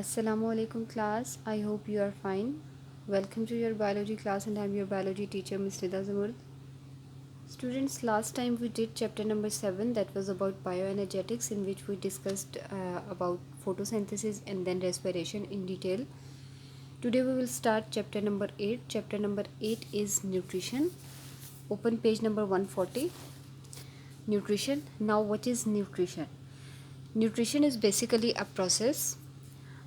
Assalamualaikum class. I hope you are fine. Welcome to your biology class and I am your biology teacher Ms. Nida Zamurd. Students, last time we did chapter number 7 that was about bioenergetics, in which we discussed about photosynthesis and then respiration in detail. Today we will start chapter number 8. Chapter number 8 is nutrition. Open page number 140. Nutrition. Now what is nutrition? Nutrition is basically a process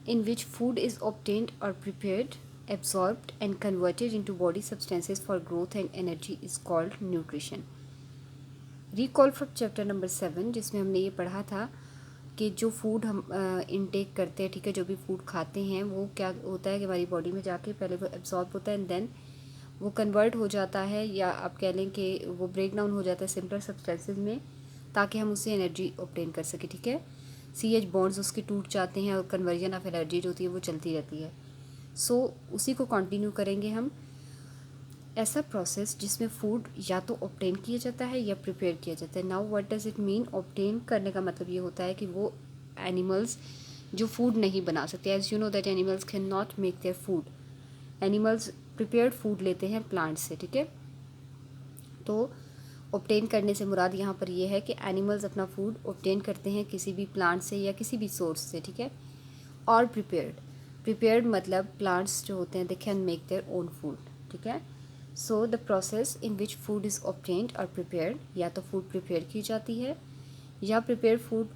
in which food is obtained or prepared, absorbed and converted into body substances for growth and energy is called nutrition. Recall from chapter number 7 जिसमें हमने ये पढ़ा था कि जो food हम intake करते हैं, ठीक है, जो भी फूड खाते हैं वो क्या होता है कि हमारी बॉडी में जाके पहले वो एब्जॉर्ब होता है एंड देन वो कन्वर्ट हो जाता है, या आप कह लें कि वो ब्रेक डाउन हो जाता है सिंपलर सब्सटेंसेज में ताकि हम उससे एनर्जी ऑब्टेन कर सकें, ठीक है। CH बॉन्ड्स उसके टूट जाते हैं और कन्वर्जन ऑफ एनर्जी जो होती है वो चलती रहती है। सो उसी को कंटिन्यू करेंगे हम। ऐसा प्रोसेस जिसमें फूड या तो ऑब्टेन किया जाता है या प्रिपेयर किया जाता है। Now what does it mean? Obtain करने का मतलब ये होता है कि वो एनिमल्स जो फूड नहीं बना सकते, as you know that animals can not make their food, animals prepared food लेते हैं प्लांट से, ठीक है। तो ऑब्टेन करने से मुराद यहाँ पर यह है कि एनिमल्स अपना फूड ऑब्टेन करते हैं किसी भी प्लांट से या किसी भी सोर्स से, ठीक है। और प्रिपेयर्ड मतलब प्लांट्स जो होते हैं they can make their own food, ठीक है। So the process in which food is obtained और प्रिपेयर्ड, या तो फूड प्रिपेयर की जाती है या प्रिपेयर फूड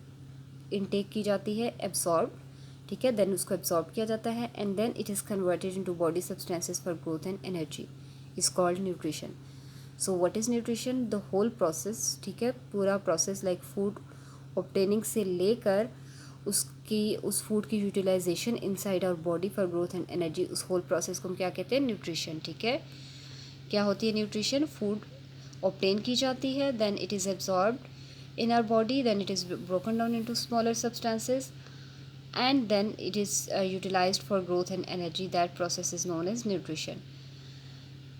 इनटेक की जाती है, एब्जॉर्ब, ठीक है, देन उसको एब्जॉर्ब किया जाता है and then it is converted into body substances for growth and energy is called nutrition. So what is nutrition? The whole process, ठीक है, पूरा प्रोसेस लाइक फूड ऑब्टेनिंग से लेकर उस फूड की utilization inside our body for growth and energy, उस whole process को हम क्या कहते हैं? न्यूट्रिशन, ठीक है। क्या होती है न्यूट्रिशन? फूड ऑब्टेन की जाती है, then it is absorbed in our body, then it is broken down into smaller substances and then it is utilized for growth and energy. That process is known as nutrition.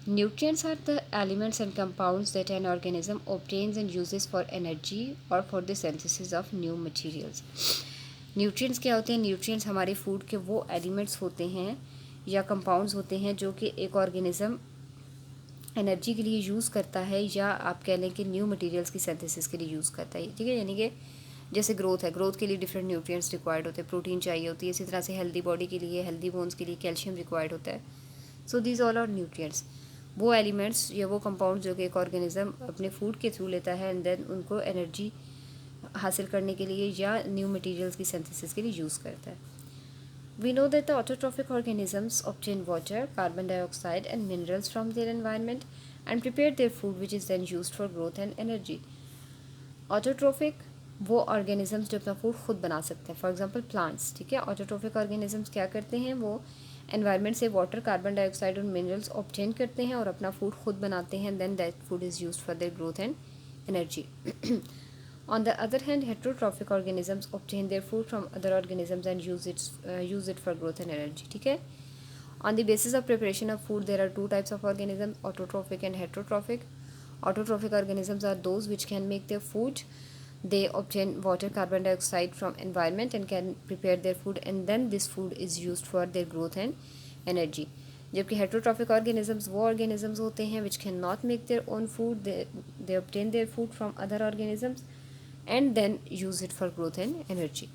Nutrients are the elements and compounds that an organism obtains and uses for energy or for the synthesis of new materials. Nutrients क्या होते हैं? Nutrients हमारे food के वो elements होते हैं या compounds होते हैं जो कि एक ऑर्गेनिज्म एनर्जी के लिए यूज़ करता है, या आप कह लें कि न्यू मटेरियल्स की सिंथेसिस के लिए यूज़ करता है, ठीक है। यानी कि जैसे ग्रोथ है, ग्रोथ के लिए डिफरेंट न्यूट्रिएंट्स रिक्वायर्ड होते हैं, प्रोटीन चाहिए होती है, इसी तरह से हेल्दी बॉडी के लिए, हेल्दी बोन्स के लिए कैल्शियम रिक्वायर्ड होता है। So these all are nutrients, वो एलिमेंट्स या वो कंपाउंड जो कि एक ऑर्गेनिज्म अपने फूड के थ्रू लेता है एंड देन उनको एनर्जी हासिल करने के लिए या न्यू मटेरियल्स की सिंथेसिस के लिए यूज़ करता है। We know that the autotrophic organisms obtain water, carbon dioxide and minerals from their environment and prepare their food which is then used for growth and energy. Autotrophic वो organisms जो अपना food खुद बना सकते हैं, for example plants, ठीक है। Autotrophic organisms क्या करते हैं? वो एनवायरनमेंट से वाटर, कार्बन डाइऑक्साइड और मिनरल्स ऑब्टेन करते हैं और अपना फूड खुद बनाते हैं, then that food is used for their growth and energy. On the other hand, heterotrophic organisms obtain their food from other organisms and use it for growth and energy, ठीक है। On the basis of preparation of food, there are two types of organisms, autotrophic and heterotrophic. Autotrophic organisms are those which can make their food. They obtain water, carbon dioxide from environment and can prepare their food, and then this food is used for their growth and energy. जबकि heterotrophic organisms वो organisms होते हैं which cannot make their own food. They obtain their food from other organisms and then use it for growth and energy.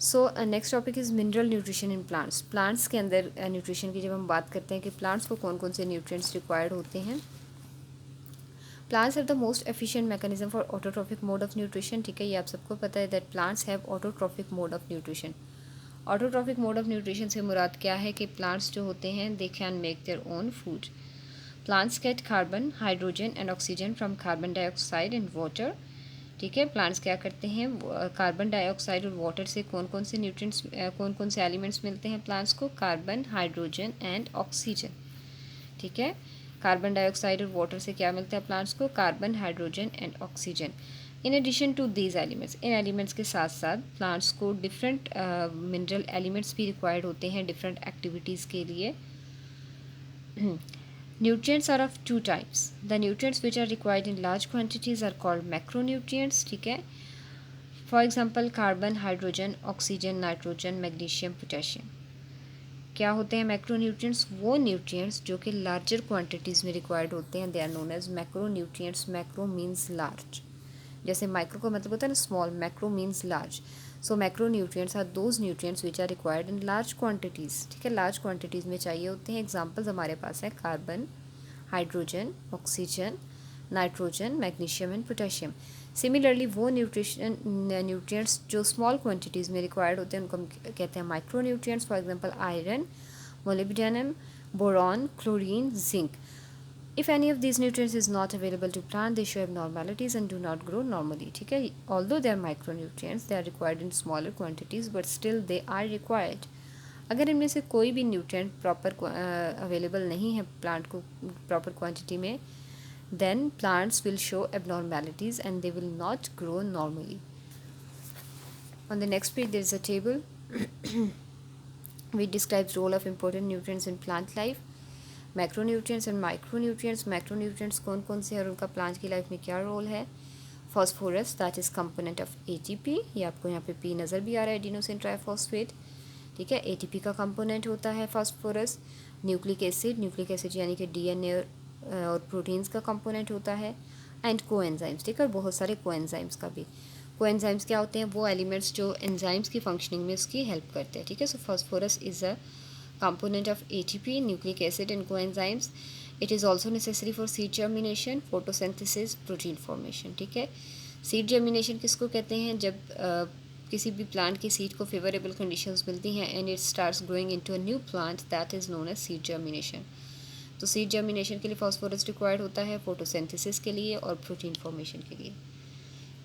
So next topic is mineral nutrition in plants. Plants के अंदर nutrition की जब हम बात करते हैं कि plants को कौन कौन से nutrients required होते हैं, plants have the most efficient mechanism for autotrophic mode of nutrition, ठीक है, ये आप सबको पता है that plants have autotrophic mode of nutrition. Autotrophic mode of nutrition से मुराद क्या है कि plants जो होते हैं they can make their own food. Plants get carbon, hydrogen and oxygen from carbon dioxide and water, ठीक है। प्लांट्स क्या करते हैं? कार्बन डाइऑक्साइड और वाटर से कौन कौन से न्यूट्रिएंट्स, कौन कौन से एलिमेंट्स मिलते हैं प्लांट्स को? कार्बन, हाइड्रोजन एंड ऑक्सीजन, ठीक है। कार्बन डाइऑक्साइड और वाटर से क्या मिलता है प्लांट्स को? Carbon, hydrogen and oxygen. In addition to these elements, इन एलिमेंट्स के साथ साथ प्लांट्स को डिफरेंट मिनरल एलिमेंट्स भी रिक्वायर्ड होते हैं डिफरेंट एक्टिविटीज़ के लिए। Nutrients are of two types. The nutrients which are required in large quantities are called macronutrients, ठीक है। For example carbon, hydrogen, oxygen, nitrogen, magnesium, potassium. क्या होते हैं मैक्रोन्यूट्रिएंट्स? वो न्यूट्रिएंट्स जो कि लार्जर क्वांटिटीज़ में रिक्वायर्ड होते हैं, they are known as macronutrients. Macro means large, जैसे माइक्रो का मतलब होता है ना small, macro means large. So macronutrients are those nutrients which are required in large quantities, ठीक है, लार्ज क्वांटिटीज़ में चाहिए होते हैं। एग्जांपल्स हमारे पास है carbon, hydrogen, oxygen, nitrogen, magnesium and potassium. Similarly वो न्यूट्रिएंट्स जो स्मॉल क्वांटिटीज़ में रिक्वायर्ड होते हैं उनको हम कहते हैं micro nutrients. For example iron, molybdenum, boron, chlorine, zinc. If any of these nutrients is not available to plant, they show abnormalities and do not grow normally, ठीक है। Although they are micronutrients, they are required in smaller quantities, but still they are required. अगर इनमें से कोई भी nutrient proper available नहीं है plant को प्रॉपर क्वांटिटी में, then plants will show abnormalities and they will not grow normally. On the next page there is a table which describes role of important nutrients in plant life. Macronutrients and micronutrients. Macronutrients कौन कौन से हैं और उनका plant की life में क्या role है? Phosphorus, that is component of ATP. ये आपको यहाँ पे पी नज़र भी आ रहा है, एडिनोसिन ट्राइफॉस्फेट, ठीक है। एटीपी का कंपोनेंट होता है फॉस्फोरस। न्यूक्लिक एसिड यानी कि डीएनए और प्रोटीन्स का कंपोनेंट होता है। एंड कोएंजाइम्स, ठीक है, और बहुत सारे कोएंजाइम्स का भी। कोएंजाइम्स क्या होते हैं? वो एलिमेंट्स जो एंजाइम्स की फंक्शनिंग में उसकी हेल्प करते हैं, ठीक है। So phosphorus is a component of ATP, nucleic acid and coenzymes. It is also necessary for seed germination, photosynthesis, protein formation, ठीक है। सीड जर्मिनेशन किसको कहते हैं? जब किसी भी प्लांट की सीड को फेवरेबल कंडीशंस मिलती हैं and it starts growing into a new plant, that is known as seed germination. तो सीड जर्मिनेशन के लिए फॉस्फोरस रिक्वायर्ड होता है, फोटोसिंथेसिस के लिए और प्रोटीन फॉर्मेशन के लिए।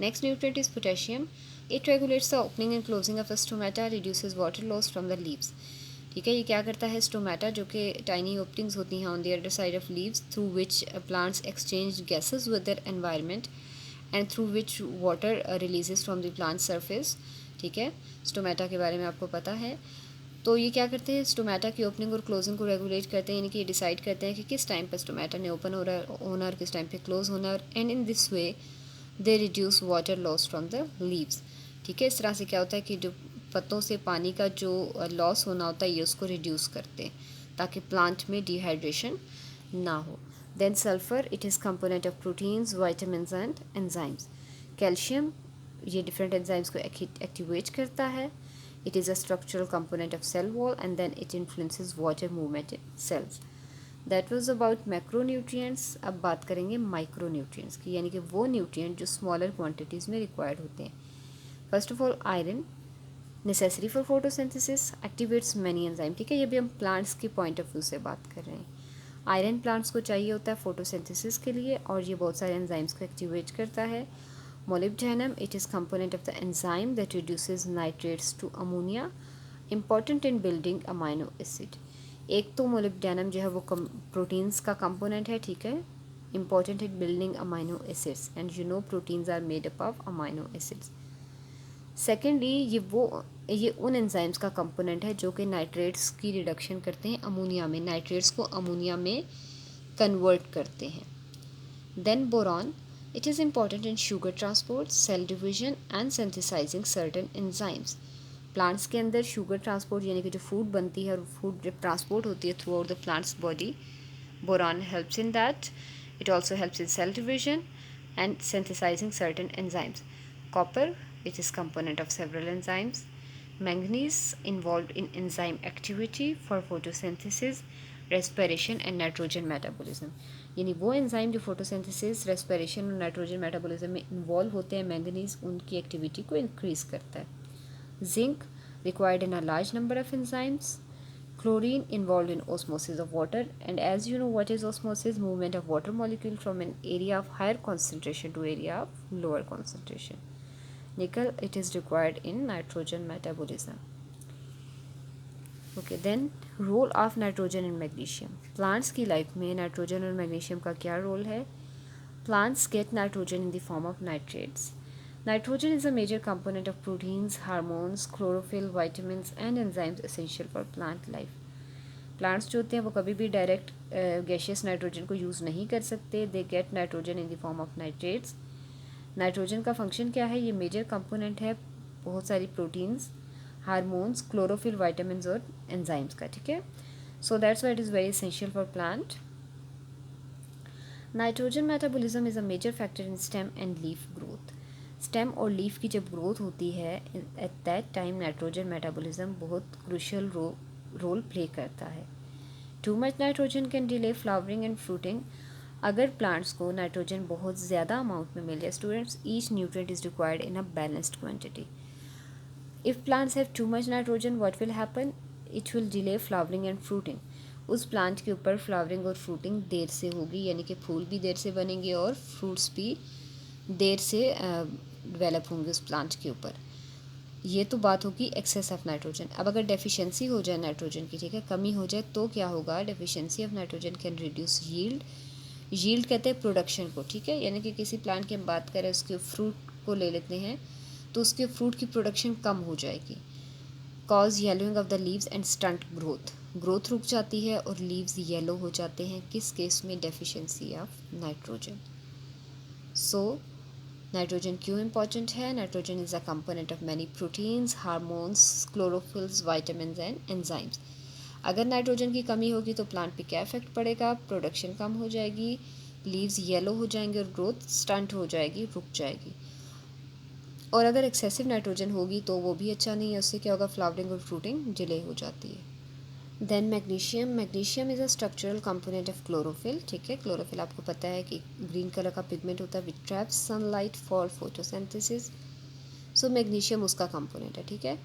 Next nutrient is potassium. It regulates the opening and closing of the stomata, reduces water loss from the leaves, ठीक है। ये क्या करता है? स्टोमेटा जो कि टाइनी ओपनिंग्स होती हैं on the other side of leaves, through which plants exchange gases with their environment and through which water releases from the plant surface, ठीक है। स्टोमेटा के बारे में आपको पता है। तो ये क्या करते हैं? स्टोमेटा की ओपनिंग और क्लोजिंग को रेगुलेट करते हैं, यानी कि ये डिसाइड करते हैं कि किस टाइम पर स्टोमेटा ने ओपन होना और किस टाइम पे क्लोज होना, और and in this way they reduce water loss from the leaves, ठीक है। इस तरह से क्या होता है कि जो पत्तों से पानी का जो लॉस होना होता है ये उसको रिड्यूस करते हैं ताकि प्लांट में डिहाइड्रेशन ना हो। Then sulphur, it is component of proteins, vitamins and enzymes. Calcium, ये डिफरेंट एंजाइम्स को एक्टिवेट करता है। It is a structural component of cell wall and then it influences water movement in cells. That was about macronutrients. अब बात करेंगे micronutrients की, यानी कि वो न्यूट्रिएंट जो स्मॉलर क्वांटिटीज़ में रिक्वायर्ड होते हैं। First of all iron, necessary for photosynthesis, activates many enzyme, ठीक है। ये भी हम प्लांट्स के पॉइंट ऑफ व्यू से बात कर रहे हैं। आयरन प्लांट्स को चाहिए होता है फोटोसिंथेसिस के लिए और ये बहुत सारे एंजाइम्स को एक्टिवेट करता है। Molybdenum, it is component of the enzyme that reduces nitrates to ammonia, important in building amino acid. एक तो मोलिब्डेनम जो है वो प्रोटीन्स का कंपोनेंट है, ठीक है, important in building amino acids, and you know proteins are made up of amino acids. Secondly ये उन एंजाइम्स का कंपोनेंट है जो कि नाइट्रेट्स की रिडक्शन करते हैं अमोनिया में, नाइट्रेट्स को अमोनिया में कन्वर्ट करते हैं। Then boron, it is important in sugar transport, cell division and synthesising certain enzymes. Plants के अंदर शुगर ट्रांसपोर्ट यानी कि जो फूड बनती है और फूड जब ट्रांसपोर्ट होती है throughout the plants body, boron helps in that. It also helps in cell division and synthesizing certain enzymes. Copper, it is component of several enzymes. Manganese, involved in enzyme activity for photosynthesis, respiration and nitrogen metabolism. यानी वो enzyme जो photosynthesis, respiration और nitrogen metabolism में involve होते हैं, manganese उनकी activity को increase करता है। Zinc, required in a large number of enzymes. Chlorine, involved in osmosis of water, and as you know what is osmosis? Movement of water molecule from an area of higher concentration to area of lower concentration. Nickel, it is required in nitrogen metabolism. Okay, then role of nitrogen and magnesium. Plants की life में nitrogen और magnesium का क्या role है? Plants get nitrogen in the form of nitrates. Nitrogen is a major component of proteins, hormones, chlorophyll, vitamins and enzymes essential for plant life. Plants जो होते हैं वो कभी भी डायरेक्ट गैशियस नाइट्रोजन को यूज़ नहीं कर सकते। They get nitrogen in the form of nitrates nitrogen का फंक्शन क्या है? ये मेजर कंपोनेंट है बहुत सारी प्रोटीन्स, हार्मोन्स, क्लोरोफिल, विटामिन्स और एंजाइम्स का, ठीक है। So that's why it is very essential for plant. Nitrogen metabolism is a major factor in stem and leaf growth. Stem और लीफ की जब ग्रोथ होती है at that time nitrogen metabolism बहुत क्रूशियल रोल प्ले करता है। Too much nitrogen can delay flowering and fruiting. अगर plants को नाइट्रोजन बहुत ज़्यादा अमाउंट में मिल जाए, students, each nutrient is required in a balanced quantity. If plants have too much nitrogen, what will happen? It will delay flowering and fruiting. उस plant के ऊपर flowering और फ्रूटिंग देर से होगी, यानी कि फूल भी देर से बनेंगे और फ्रूट्स भी देर से डेवलप होंगे उस प्लांट के ऊपर। ये तो बात होगी एक्सेस ऑफ नाइट्रोजन। अब अगर डेफिशिएंसी हो जाए नाइट्रोजन की, ठीक है, कमी हो जाए, तो क्या होगा? Deficiency of nitrogen can reduce yield. Yield कहते हैं प्रोडक्शन को, ठीक है, यानी कि किसी प्लांट की हम बात करें, उसके फ्रूट को ले लेते हैं, तो उसके फ्रूट की प्रोडक्शन कम हो जाएगी। Cause yellowing of the leaves and stunt growth. Growth रुक जाती है और लीव्स येलो हो जाते हैं, किस केस में? Deficiency of nitrogen. So nitrogen क्यों इम्पॉर्टेंट है? Nitrogen is a component of many proteins, hormones, chlorophylls, vitamins and enzymes. अगर नाइट्रोजन की कमी होगी तो प्लांट पे क्या इफेक्ट पड़ेगा? प्रोडक्शन कम हो जाएगी, लीव्स येलो हो जाएंगे और ग्रोथ स्टंट हो जाएगी, रुक जाएगी। और अगर एक्सेसिव नाइट्रोजन होगी तो वो भी अच्छा नहीं है, उससे क्या होगा? फ्लावरिंग और फ्रूटिंग डिले हो जाती है। Then magnesium. Magnesium is a structural component of chlorophyll, ठीक है। क्लोरोफिल आपको पता है कि ग्रीन कलर का पिगमेंट होता है which traps sunlight for photosynthesis. So magnesium उसका कंपोनेंट है, ठीक है।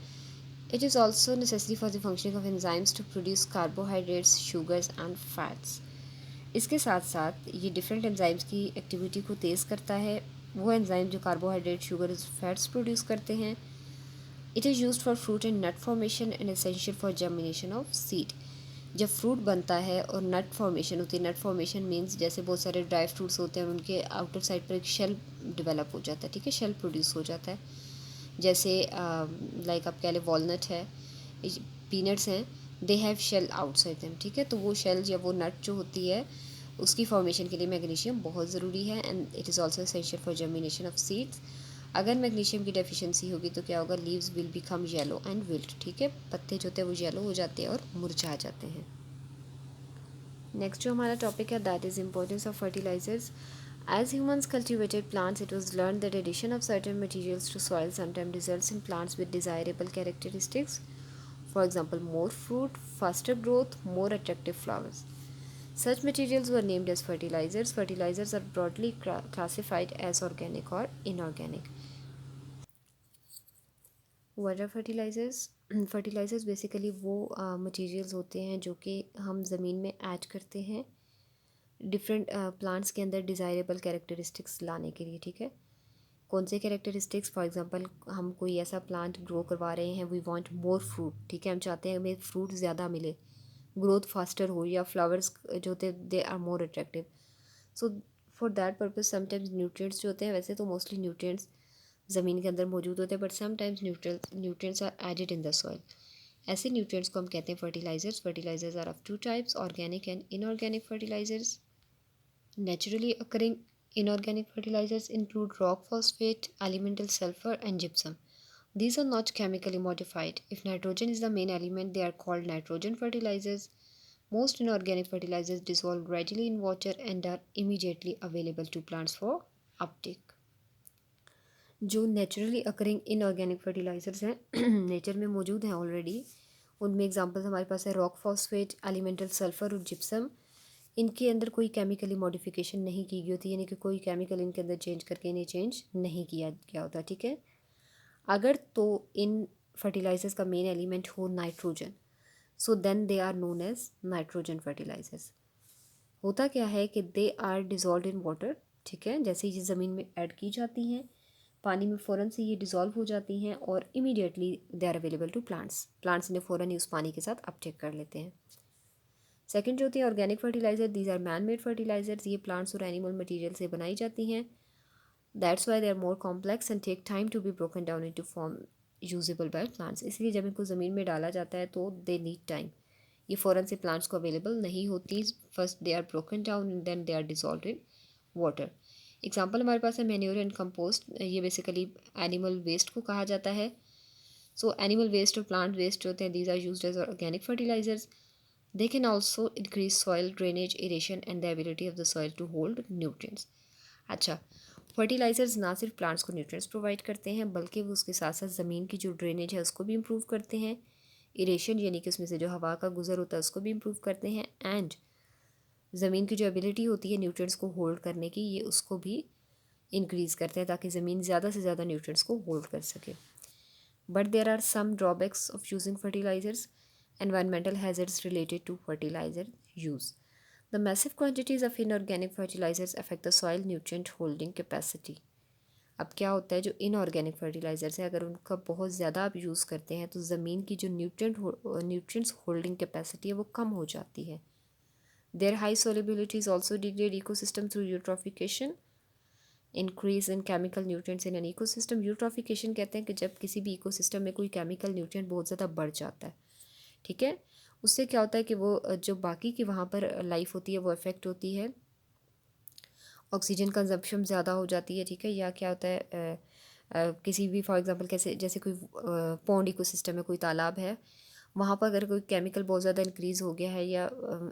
It is also necessary for the functioning of enzymes to produce carbohydrates, sugars and fats. इसके साथ साथ ये डिफरेंट एंजाइम्स की एक्टिविटी को तेज़ करता है। वो एंजाइम जो कार्बोहाइड्रेट, शुगर, फैट्स प्रोड्यूस करते हैं। It is used for fruit and nut formation and essential for germination of seed. जब फ्रूट बनता है और नट फॉर्मेशन होती है, नट फॉर्मेशन मीन्स जैसे बहुत सारे ड्राई फ्रूट्स होते हैं उनके आउटर साइड पर एक शेल डेवलप हो जाता है, ठीक है, शेल प्रोड्यूस हो जाता है। जैसे लाइक आप कह लें वॉलनट है, पीनट्स हैं, they have shell outside them, ठीक है। तो वो शेल या वो नट जो होती है उसकी फॉर्मेशन के लिए मैग्नीशियम बहुत ज़रूरी है and it is also essential for germination of seeds. अगर मैग्नीशियम की डेफिशिएंसी होगी तो क्या होगा? Leaves will become yellow and wilt, ठीक है, पत्ते जो होते हैं वो येलो हो जाते हैं और मुरझा जाते हैं। नेक्स्ट जो हमारा टॉपिक है that is importance of fertilisers. As humans cultivated plants, it was learned that addition of certain materials to soil sometimes results in plants with desirable characteristics. For example, more fruit, faster growth, more attractive flowers. Such materials were named as fertilizers. Fertilizers are broadly classified as organic or inorganic. What are fertilizers? Fertilizers basically वो materials होते हैं जो कि हम ज़मीन में add करते हैं डिफरेंट प्लांट्स के अंदर डिज़ायरेबल कैरेक्टरिस्टिक्स लाने के लिए, ठीक है। कौन से कैरेक्टरिस्टिक्स? फॉर एग्जांपल हम कोई ऐसा प्लांट ग्रो करवा रहे हैं, वी वांट मोर फ्रूट, ठीक है, हम चाहते हैं हमें फ्रूट ज़्यादा मिले, ग्रोथ फास्टर हो, या फ्लावर्स जो होते हैं they are more attractive. So for that purpose sometimes nutrients जो होते हैं, वैसे तो मोस्टली न्यूट्रिएंट्स ज़मीन के अंदर मौजूद होते हैं, but sometimes nutrients are added in the soil. ऐसे न्यूट्रिएंट्स को हम कहते हैं fertilisers. Fertilisers are of two types, organic and inorganic fertilisers. Naturally occurring inorganic fertilizers include rock phosphate, elemental sulfur, and gypsum. These are not chemically modified. If nitrogen is the main element, they are called nitrogen fertilizers. Most inorganic fertilizers dissolve readily in water and are immediately available to plants for uptake. जो naturally occurring inorganic fertilisers हैं nature में मौजूद हैं already, उनमें examples हमारे पास है rock phosphate, elemental sulphur और जिप्सम। इनके अंदर कोई केमिकली मॉडिफिकेशन नहीं की गई होती, यानी कि कोई केमिकल इनके अंदर चेंज करके इन्हें चेंज नहीं किया गया होता, ठीक है। अगर तो इन फर्टिलाइजर्स का मेन एलिमेंट हो nitrogen, so then they are known as nitrogen fertilisers. होता क्या है कि they are dissolve in water, ठीक है, जैसे ये ज़मीन में ऐड की जाती हैं पानी में फ़ौरन से ये डिज़ोल्व हो जाती हैं और immediately they are available to plants. Plants इन्हें फ़ौरन ही उस पानी के साथ अपटेक कर लेते हैं। सेकंड जो होती है organic fertiliser, these are man made fertilisers. ये प्लांट्स और एनिमल मटेरियल से बनाई जाती हैं। That's why they are more complex and take time to be broken down into form usable by plants. इसलिए जब इनको ज़मीन में डाला जाता है तो दे नीड टाइम, ये फ़ौरन से प्लांट्स को अवेलेबल नहीं होती। First they are broken down and then they are dissolve in water. Example हमारे पास है मैन्योर एंड कंपोस्ट, ये बेसिकली एनिमल वेस्ट को कहा जाता है। सो एनिमल वेस्ट और प्लांट वेस्ट होते हैं, these are used as organic fertilisers. They can also increase soil drainage, aeration and the ability of the soil to hold nutrients. अच्छा, fertilisers ना सिर्फ प्लांट्स को न्यूट्रिएंट्स प्रोवाइड करते हैं बल्कि वो उसके साथ साथ ज़मीन की जो ड्रेनेज है उसको भी इम्प्रूव करते हैं, इरेशन यानी कि उसमें से जो हवा का गुजर होता है उसको भी इम्प्रूव करते हैं, एंड ज़मीन की जो एबिलिटी होती है न्यूट्रिएंट्स को होल्ड करने की, ये उसको भी इंक्रीज़ करते हैं ताकि ज़मीन ज़्यादा से ज़्यादा न्यूट्रिएंट्स को होल्ड कर सके। But there are some drawbacks of using fertilisers, environmental hazards related to fertilizer use. The massive quantities of inorganic fertilizers affect the soil nutrient holding capacity. अब क्या होता है, जो इनऑर्गेनिक फर्टिलाइजर्स है अगर उनका बहुत ज़्यादा आप यूज़ करते हैं तो ज़मीन की जो न्यूट्रिएंट्स होल्डिंग कैपेसिटी है वो कम हो जाती है। Their high solubility is also degrade ecosystem through eutrophication, increase in chemical nutrients in an ecosystem. Eutrophication कहते हैं कि जब किसी भी इकोसिस्टम में कोई केमिकल न्यूट्रिएंट बहुत ज़्यादा बढ़ जाता है, ठीक है, उससे क्या होता है कि वो जो बाकी की वहाँ पर लाइफ होती है वो इफ़ेक्ट होती है, ऑक्सीजन कंजप्शन ज़्यादा हो जाती है, ठीक है, या क्या होता है किसी भी फॉर एग्जांपल कैसे जैसे कोई पॉन्ड इकोसिस्टम में कोई तालाब है, वहाँ पर अगर कोई केमिकल बहुत ज़्यादा इंक्रीज़ हो गया है या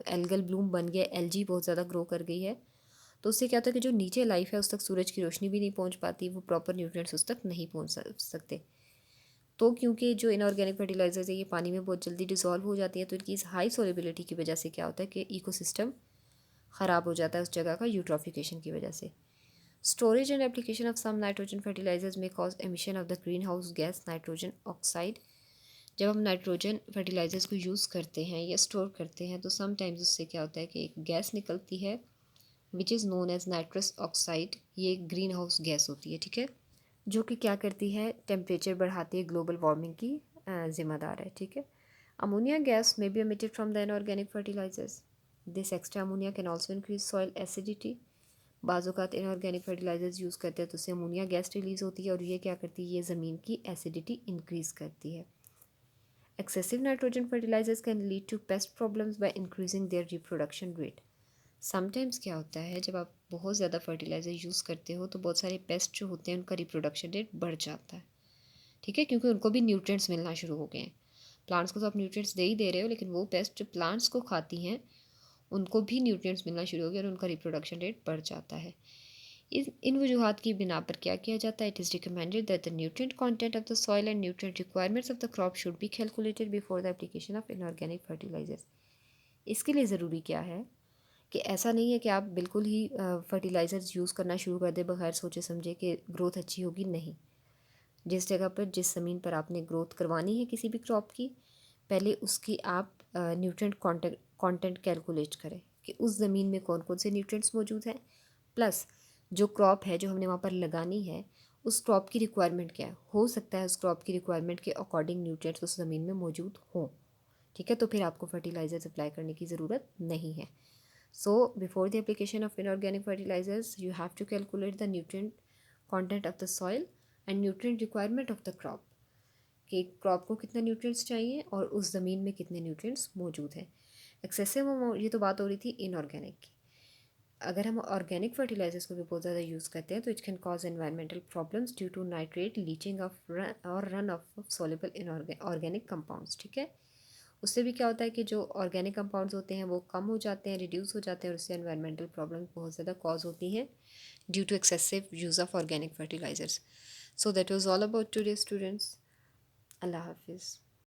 एल्गल ब्लूम बन गया, एलजी बहुत ज़्यादा ग्रो कर गई है, तो उससे क्या होता है कि जो नीचे लाइफ है उस तक सूरज की रोशनी भी नहीं पहुँच पाती, वो प्रॉपर न्यूट्रिएंट्स उस तक नहीं पहुँच सकते। तो क्योंकि जो इनऑर्गेनिक फर्टिलाइजर्स है ये पानी में बहुत जल्दी डिज़ोल्व हो जाती है, तो इनकी इस हाई सोलेबिलिटी की वजह से क्या होता है कि इकोसिस्टम ख़राब हो जाता है उस जगह का यूट्रॉफिकेशन की वजह से। Storage and application of some nitrogen fertilisers may cause emission of the greenhouse gas nitrogen oxide. जब हम नाइट्रोजन फर्टिलाइजर्स को यूज़ करते हैं या स्टोर करते हैं तो समटाइम्स उससे क्या होता है कि एक गैस निकलती है which is known as nitrous oxide, ये एक ग्रीन हाउस गैस होती है, ठीक है, जो कि क्या करती है, टेम्परेचर बढ़ाती है, ग्लोबल वार्मिंग की ज़िम्मेदार है, ठीक है। Ammonia gas may be emitted from the inorganic fertilisers. This extra ammonia can also increase soil acidity. बाज़ात इनऑर्गेनिक फर्टिलाइजर्स यूज़ करते हैं तो उससे अमोनिया गैस रिलीज़ होती है और ये क्या करती है, ये ज़मीन की एसिडिटी इंक्रीज़ करती है। Excessive nitrogen fertilisers can lead to pest problems by increasing their reproduction rate. Sometimes क्या होता है, जब आप बहुत ज़्यादा फर्टिलाइज़र यूज़ करते हो तो बहुत सारे पेस्ट जो होते हैं उनका रिप्रोडक्शन रेट बढ़ जाता है, ठीक है, क्योंकि उनको भी न्यूट्रिएंट्स मिलना शुरू हो गए हैं। प्लांट्स को तो आप न्यूट्रिएंट्स दे ही दे रहे हो, लेकिन वो पेस्ट जो प्लांट्स को खाती हैं उनको भी न्यूट्रिएंट्स मिलना शुरू हो गया और उनका रिप्रोडक्शन रेट बढ़ जाता है। इन वजूहात की बिना पर क्या किया जाता है, it is recommended that the nutrient content of the soil and nutrient requirements of the crop should be calculated before the application of inorganic fertilisers. इसके लिए ज़रूरी क्या है कि ऐसा नहीं है कि आप बिल्कुल ही फर्टिलाइज़र्स यूज़ करना शुरू कर दें बगैर सोचे समझे कि ग्रोथ अच्छी होगी, नहीं। जिस जगह पर जिस ज़मीन पर आपने ग्रोथ करवानी है किसी भी क्रॉप की, पहले उसकी आप न्यूट्रिएंट कंटेंट कैलकुलेट करें कि उस ज़मीन में कौन कौन से न्यूट्रिएंट्स मौजूद हैं, प्लस जो क्रॉप है जो हमने वहाँ पर लगानी है उस क्रॉप की रिक्वायरमेंट क्या है, हो सकता है उस क्रॉप की रिक्वायरमेंट के अकॉर्डिंग न्यूट्रिएंट्स उस ज़मीन में मौजूद हों, ठीक है, तो फिर आपको फर्टिलाइज़र्स अप्लाई करने की ज़रूरत नहीं है। So before the application of inorganic fertilizers, you have to calculate the nutrient content of the soil and nutrient requirement of the crop, कि क्रॉप को कितने न्यूट्रिएंट्स चाहिए और उस ज़मीन में कितने न्यूट्रिएंट्स मौजूद हैं। एक्सेसिव, ये तो बात हो रही थी इनऑर्गेनिक की। अगर हम ऑर्गेनिक फर्टिलाइजर्स को भी बहुत ज़्यादा यूज़ करते हैं तो it can cause environmental problems due to nitrate leaching of और run off soluble inorganic compounds, ठीक है। उससे भी क्या होता है कि जो ऑर्गेनिक कंपाउंड्स होते हैं वो कम हो जाते हैं, रिड्यूस हो जाते हैं और उससे एनवायरमेंटल प्रॉब्लम बहुत ज़्यादा कॉज होती हैं due to excessive use of organic fertilisers. So that was all about today students. अल्लाह हाफिज़।